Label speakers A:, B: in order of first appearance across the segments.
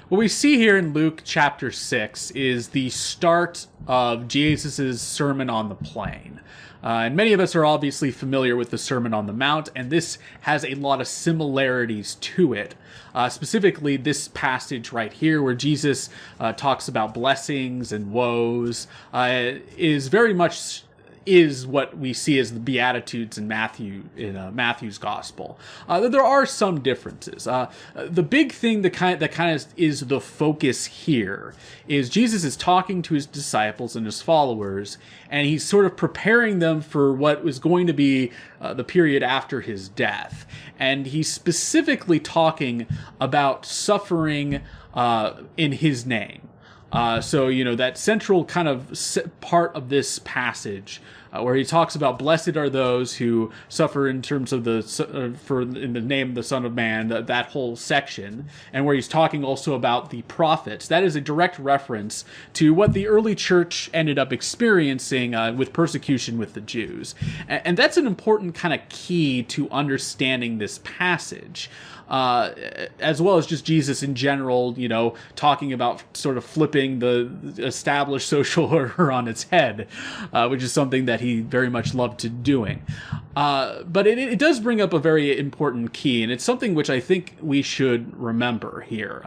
A: What we see here in Luke chapter 6 is the start of Jesus' Sermon on the Plain. And many of us are obviously familiar with the Sermon on the Mount, and this has a lot of similarities to it. Specifically, this passage right here, where Jesus talks about blessings and woes, is very much what we see as the Beatitudes in Matthew's Gospel. There are some differences. The big thing that kind of is the focus here is Jesus is talking to his disciples and his followers, and he's sort of preparing them for what was going to be the period after his death. And he's specifically talking about suffering in his name. So, that central kind of part of this passage where he talks about blessed are those who suffer in terms of in the name of the Son of Man, that whole section, and where he's talking also about the prophets. That is a direct reference to what the early church ended up experiencing with persecution with the Jews. And that's an important kind of key to understanding this passage. As well as just Jesus in general, talking about sort of flipping the established social order on its head, which is something that he very much loved to doing. But it does bring up a very important key, and it's something which I think we should remember here.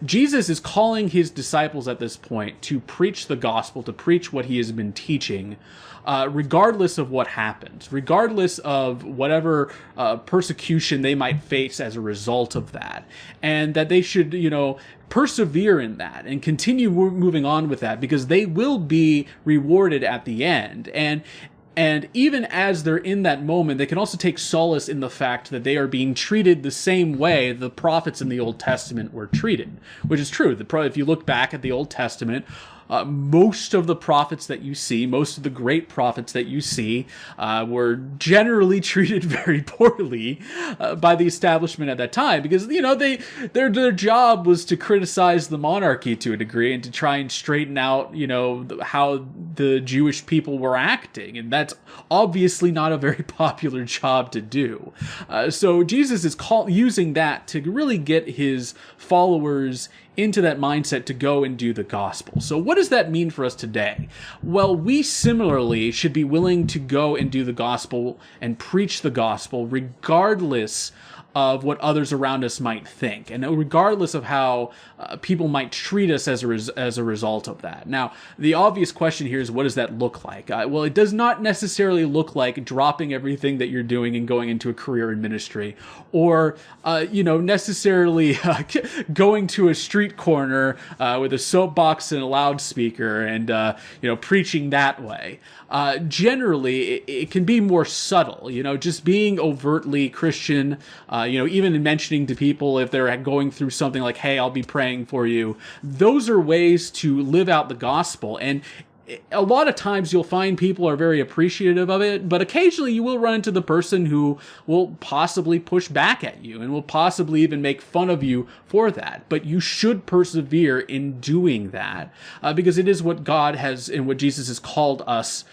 A: Jesus is calling his disciples at this point to preach the gospel, to preach what he has been teaching, regardless of what happens, regardless of whatever persecution they might face as a result of that, and that they should, persevere in that and continue moving on with that, because they will be rewarded at the end. And even as they're in that moment, they can also take solace in the fact that they are being treated the same way the prophets in the Old Testament were treated, which is true. If you look back at the Old Testament, most of the prophets that you see, most of the great prophets that you see, were generally treated very poorly by the establishment at that time, because their job was to criticize the monarchy to a degree and to try and straighten out how the Jewish people were acting, and that's obviously not a very popular job to do. So Jesus is using that to really get his followers into that mindset to go and do the gospel. So what does that mean for us today? Well, we similarly should be willing to go and do the gospel and preach the gospel regardless of what others around us might think, and regardless of how people might treat us as a result of that. Now, the obvious question here is, what does that look like? Well, it does not necessarily look like dropping everything that you're doing and going into a career in ministry, or necessarily going to a street corner with a soapbox and a loudspeaker and preaching that way. Generally, it can be more subtle. Just being overtly Christian. Even in mentioning to people if they're going through something like, hey, I'll be praying for you. Those are ways to live out the gospel. And a lot of times you'll find people are very appreciative of it, but occasionally you will run into the person who will possibly push back at you and will possibly even make fun of you for that. But you should persevere in doing that because it is what God has and what Jesus has called us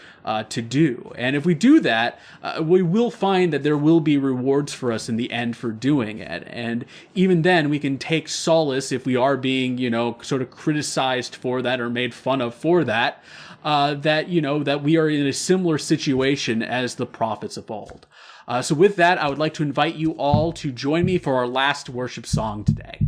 A: to do. And if we do that, we will find that there will be rewards for us in the end for doing it. And even then, we can take solace if we are being, sort of criticized for that or made fun of for that, that we are in a similar situation as the prophets of old. So with that, I would like to invite you all to join me for our last worship song today.